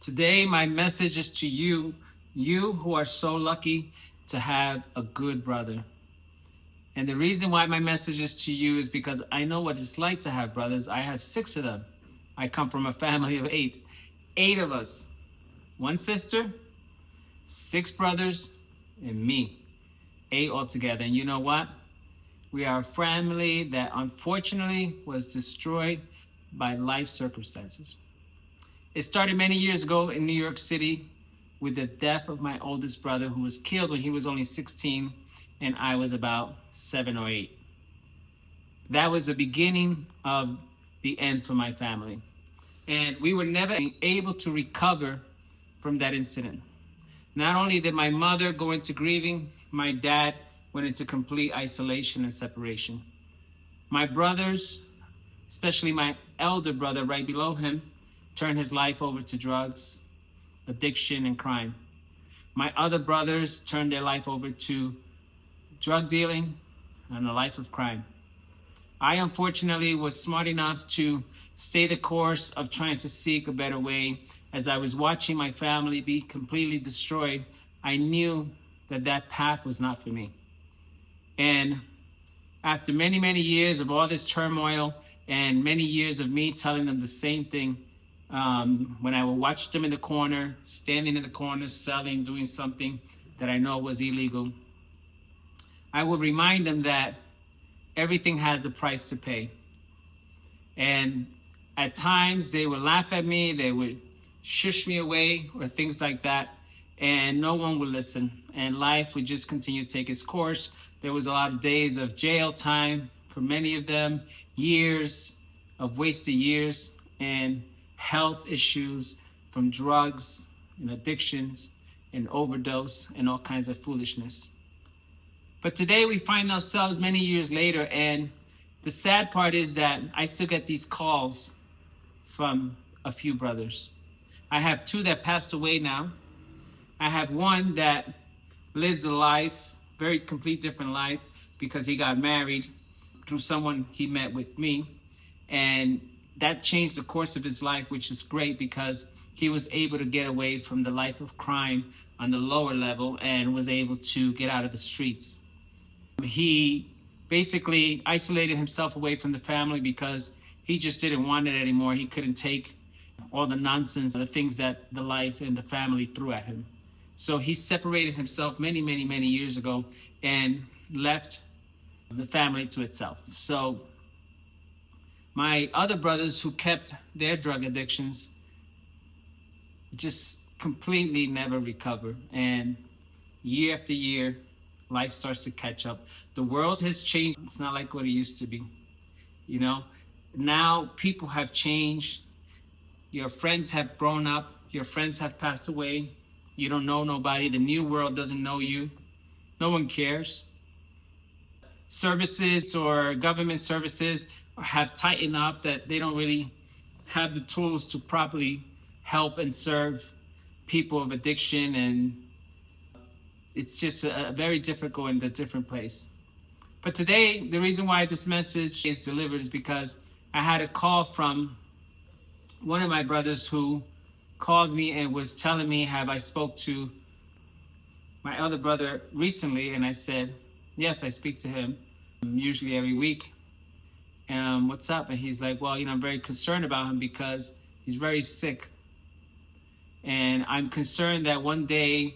Today, my message is to you, you who are so lucky to have a good brother. And the reason why my message is to you is because I know what it's like to have brothers. I have 6 of them. I come from a family of 8. 8 of us. 1 sister, 6 brothers, and me. 8 altogether. And you know what? We are a family that unfortunately was destroyed by life circumstances. It started many years ago in New York City with the death of my oldest brother, who was killed when he was only 16 and I was about 7 or 8. That was the beginning of the end for my family. And we were never able to recover from that incident. Not only did my mother go into grieving, my dad went into complete isolation and separation. My brothers, especially my elder brother right below him, turned his life over to drugs, addiction, and crime. My other brothers turned their life over to drug dealing and a life of crime. I unfortunately was smart enough to stay the course of trying to seek a better way. As I was watching my family be completely destroyed, I knew that that path was not for me. And after many, many years of all this turmoil and many years of me telling them the same thing, when I would watch them in the corner, standing in the corner, selling, doing something that I know was illegal, I would remind them that everything has a price to pay. And at times they would laugh at me, they would shush me away or things like that, and no one would listen. And life would just continue to take its course. There was a lot of days of jail time for many of them, years of wasted years, and health issues from drugs and addictions and overdose and all kinds of foolishness. But today we find ourselves many years later, and the sad part is that I still get these calls from a few brothers. I have 2 that passed away now. I have 1 that lives a life, very complete different life, because he got married through someone he met with me. And that changed the course of his life, which is great because he was able to get away from the life of crime on the lower level and was able to get out of the streets. He basically isolated himself away from the family because he just didn't want it anymore. He couldn't take all the nonsense, the things that the life and the family threw at him. So he separated himself many, many, many years ago and left the family to itself. So my other brothers who kept their drug addictions just completely never recover. And year after year, life starts to catch up. The world has changed. It's not like what it used to be. You know, now people have changed. Your friends have grown up. Your friends have passed away. You don't know nobody. The new world doesn't know you. No one cares. Services or government services have tightened up that they don't really have the tools to properly help and serve people of addiction, and it's just a very difficult and a different place. But today, the reason why this message is delivered is because I had a call from one of my brothers who called me and was telling me, have I spoke to my other brother recently? And I said, yes, I speak to him usually every week. What's up? And he's like, well, I'm very concerned about him because he's very sick. And I'm concerned that one day,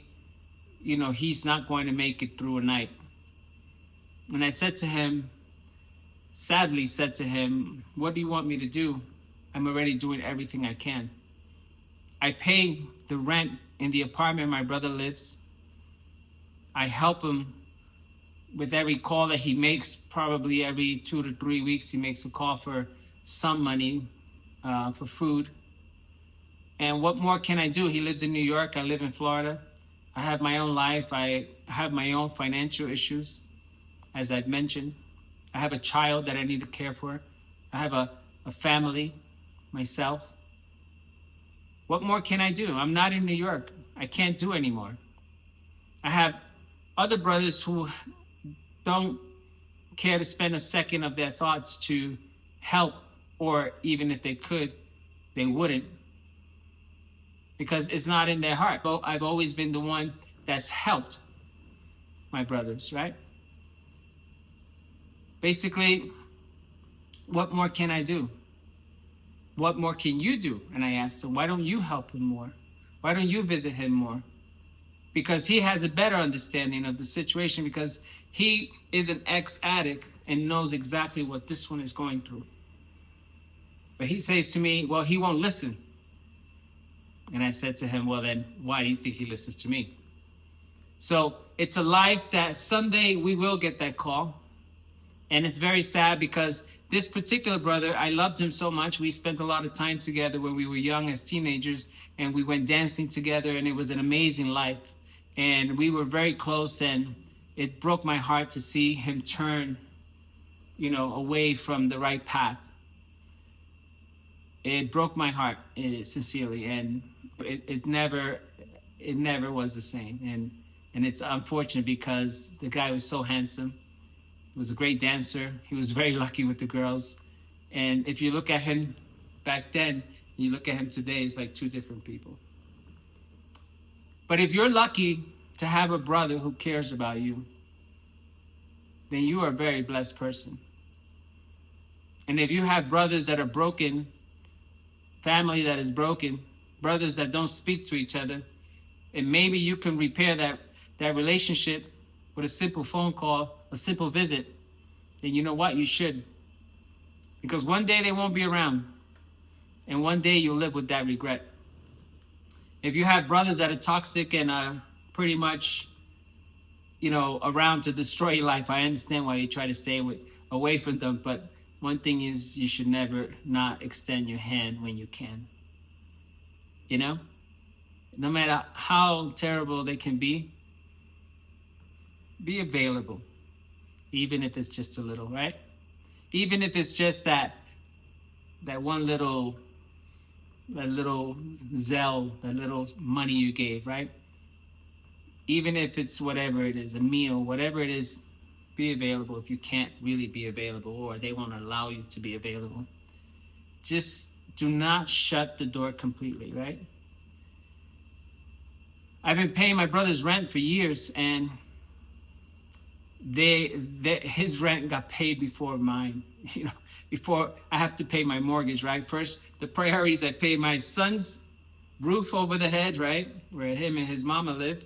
he's not going to make it through a night. And I said to him, sadly said to him, what do you want me to do? I'm already doing everything I can. I pay the rent in the apartment my brother lives. I help him with every call that he makes. Probably every 2 to 3 weeks, he makes a call for some money for food. And what more can I do? He lives in New York. I live in Florida. I have my own life. I have my own financial issues, as I've mentioned. I have a child that I need to care for. I have a family, myself. What more can I do? I'm not in New York. I can't do anymore. I have other brothers who don't care to spend a second of their thoughts to help, or even if they could, they wouldn't. because it's not in their heart. But I've always been the one that's helped my brothers, right? Basically, what more can I do? What more can you do? And I asked him, why don't you help him more? Why don't you visit him more? Because he has a better understanding of the situation, because he is an ex-addict and knows exactly what this one is going through. But he says to me, well, he won't listen. And I said to him, well, then why do you think he listens to me? So it's a life that someday we will get that call. And it's very sad because this particular brother, I loved him so much. We spent a lot of time together when we were young as teenagers, and we went dancing together, and it was an amazing life. And we were very close, and it broke my heart to see him turn, away from the right path. It broke my heart, sincerely, and it never was the same. And it's unfortunate because the guy was so handsome. He was a great dancer. He was very lucky with the girls. And if you look at him back then, you look at him today, it's like two different people. But if you're lucky to have a brother who cares about you, then you are a very blessed person. And if you have brothers that are broken, family that is broken, brothers that don't speak to each other, and maybe you can repair that relationship with a simple phone call, a simple visit, then you know what? You should. Because one day they won't be around. And one day you'll live with that regret. If you have brothers that are toxic and are pretty much, around to destroy your life, I understand why you try to stay away from them. But one thing is, you should never not extend your hand when you can. No matter how terrible they can be available. Even if it's just a little, right? Even if it's just that one little, that little Zelle, that little money you gave, right? Even if it's whatever it is, a meal, whatever it is, be available if you can't really be available, or they won't allow you to be available. Just do not shut the door completely, right? I've been paying my brother's rent for years, and his rent got paid before mine, before I have to pay my mortgage, right? First, the priorities, I pay my son's roof over the head, right? Where him and his mama live.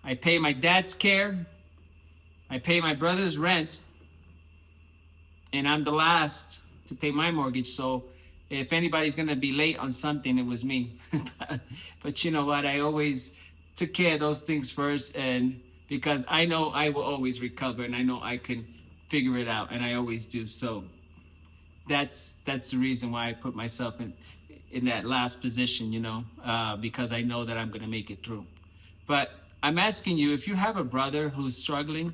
I pay my dad's care. I pay my brother's rent. And I'm the last to pay my mortgage. So if anybody's going to be late on something, it was me. But you know what? I always took care of those things first, and because I know I will always recover, and I know I can figure it out, and I always do. So that's the reason why I put myself in that last position, because I know that I'm going to make it through. But I'm asking you, if you have a brother who's struggling,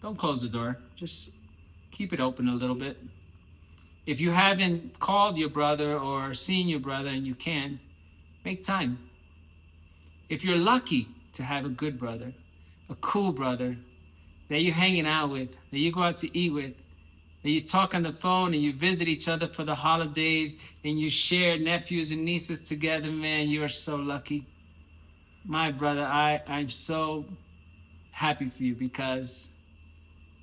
don't close the door. Just keep it open a little bit. If you haven't called your brother or seen your brother and you can, make time. If you're lucky to have a good brother, a cool brother that you're hanging out with, that you go out to eat with, that you talk on the phone and you visit each other for the holidays and you share nephews and nieces together, man, you are so lucky. My brother, I'm so happy for you, because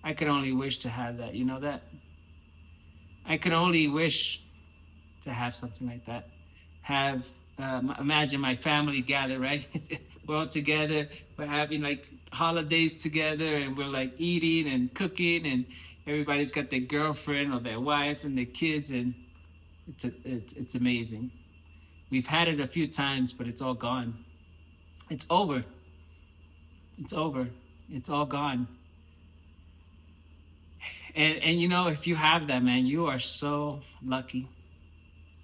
I could only wish to have that. You know that? I could only wish to have something like that. Imagine my family gather, right? We're all together. We're having like holidays together, and we're like eating and cooking, and everybody's got their girlfriend or their wife and their kids, and it's amazing. We've had it a few times, but it's all gone. It's over. It's over. It's all gone. And if you have that, man, you are so lucky.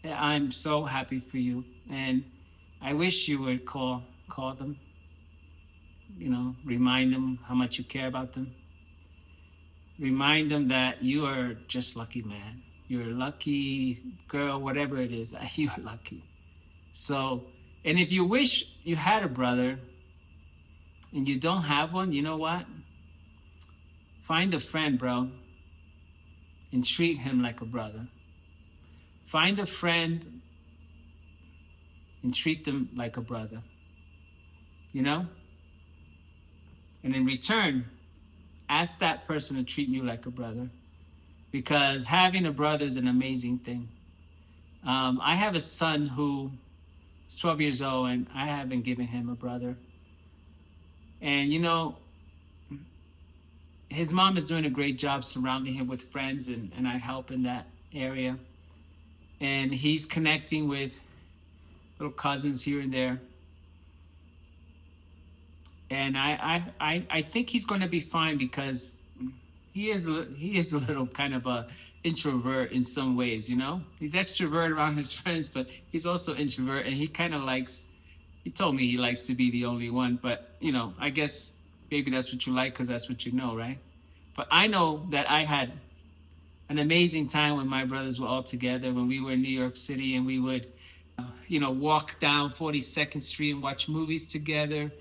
I'm so happy for you. And I wish you would call them, remind them how much you care about them. Remind them that you are just lucky, man. You're a lucky girl, whatever it is, you're lucky. So, and if you wish you had a brother and you don't have one, you know what? Find a friend, bro, and treat him like a brother. Find a friend and treat them like a brother, you know? And in return, ask that person to treat you like a brother, because having a brother is an amazing thing. I have a son who is 12 years old, and I haven't given him a brother. And, you know, his mom is doing a great job surrounding him with friends, and I help in that area. And he's connecting with little cousins here and there. And I think he's going to be fine, because he is a little kind of a introvert in some ways, you know. He's extrovert around his friends, but he's also introvert, and he kind of likes. He told me he likes to be the only one, but you know, I guess maybe that's what you like because that's what you know, right? But I know that I had an amazing time when my brothers were all together, when we were in New York City, and we would, you know, walk down 42nd Street and watch movies together.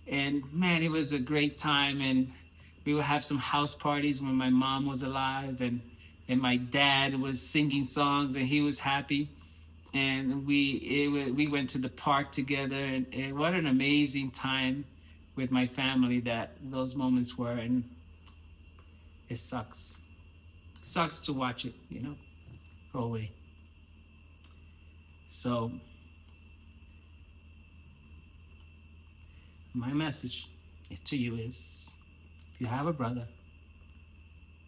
And man, it was a great time. And we would have some house parties when my mom was alive, and my dad was singing songs, and he was happy. And we went to the park together, and what an amazing time with my family that those moments were. And it sucks to watch it, you know, go away. So my message to you is, if you have a brother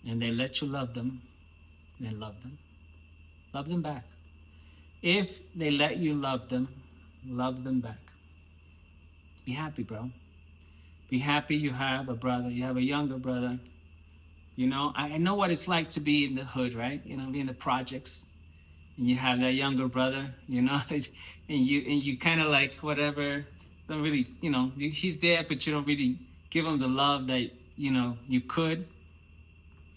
and they let you love them, then love them. Love them back. If they let you love them back. Be happy, bro. Be happy you have a brother, you have a younger brother. You know, I know what it's like to be in the hood, right? You know, be in the projects, and you have that younger brother, you know, and you kind of like whatever, don't really, you know, he's there, but you don't really give him the love that, you know, you could.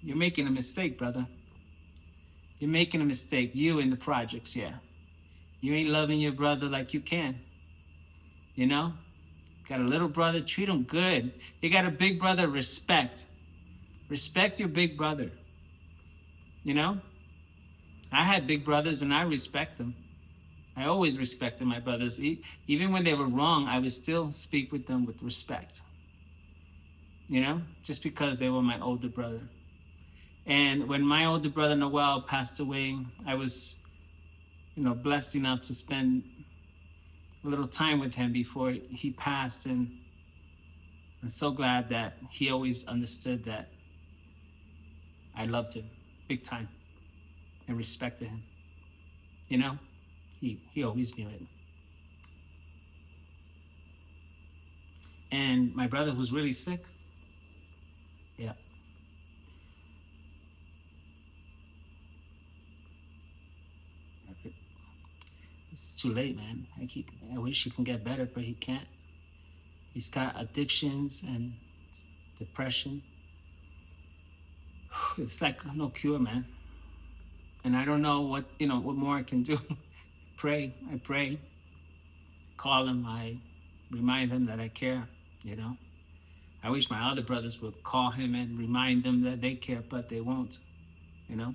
You're making a mistake, brother. You're making a mistake. You in the projects, yeah. You ain't loving your brother like you can. You know? Got a little brother, treat him good. You got a big brother, respect. Respect your big brother. You know? I had big brothers and I respect them. I always respected my brothers. Even when they were wrong, I would still speak with them with respect. You know? Just because they were my older brother. And when my older brother Noel passed away, I was, you know, blessed enough to spend a little time with him before he passed. And I'm so glad that he always understood that I loved him big time and respected him. You know, he always knew it. And my brother who's really sick, yeah. It's too late, man. I wish he can get better, but he can't. He's got addictions and depression. It's like no cure, man. And I don't know what more I can do. I pray. Call him. I remind him that I care, you know. I wish my other brothers would call him and remind them that they care, but they won't, you know.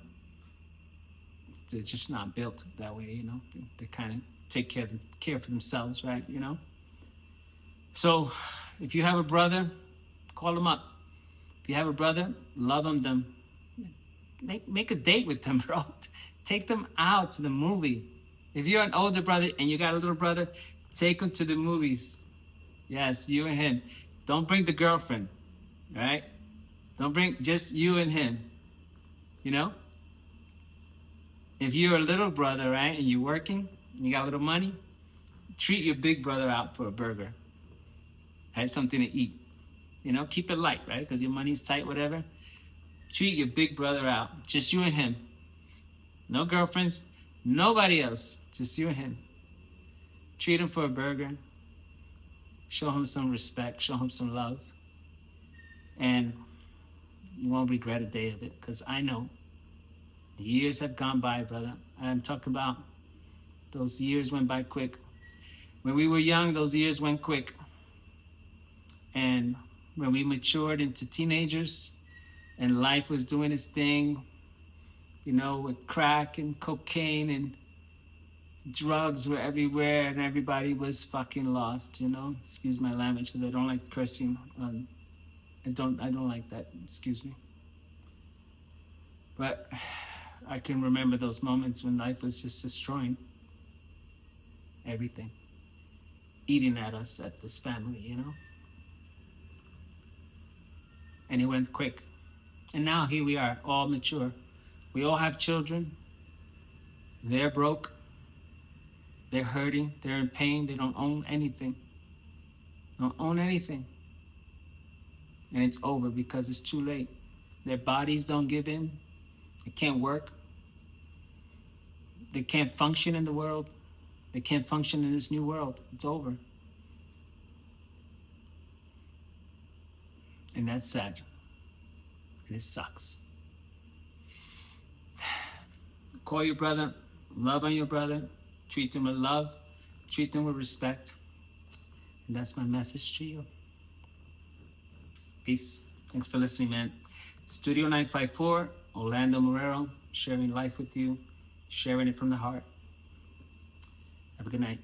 They're just not built that way, you know. They kind of take care for themselves, right, you know. So if you have a brother, call him up. If you have a brother, love them. Make a date with them, bro. Take them out to the movie. If you're an older brother and you got a little brother, take him to the movies. Yes, you and him. Don't bring the girlfriend, right? Don't bring, just you and him, you know? If you're a little brother, right, and you're working, you got a little money, treat your big brother out for a burger. Right? Something to eat. You know, keep it light, right? Because your money's tight, whatever. Treat your big brother out. Just you and him. No girlfriends, nobody else. Just you and him. Treat him for a burger. Show him some respect. Show him some love. And you won't regret a day of it, because I know years have gone by, brother. I'm talking about those years went by quick. When we were young, those years went quick. And when we matured into teenagers and life was doing its thing, you know, with crack and cocaine and, drugs were everywhere and everybody was fucking lost, you know? Excuse my language because I don't like cursing. I don't like that. Excuse me. But I can remember those moments when life was just destroying everything, eating at us, at this family, you know? And it went quick. And now here we are, all mature. We all have children. They're broke. They're hurting. They're in pain. They don't own anything. Don't own anything. And it's over because it's too late. Their bodies don't give in. They can't work. They can't function in the world. They can't function in this new world. It's over. And that's sad. And it sucks. Call your brother. Love on your brother. Treat them with love. Treat them with respect. And that's my message to you. Peace. Thanks for listening, man. Studio 954, Orlando Marrero, sharing life with you, sharing it from the heart. Have a good night.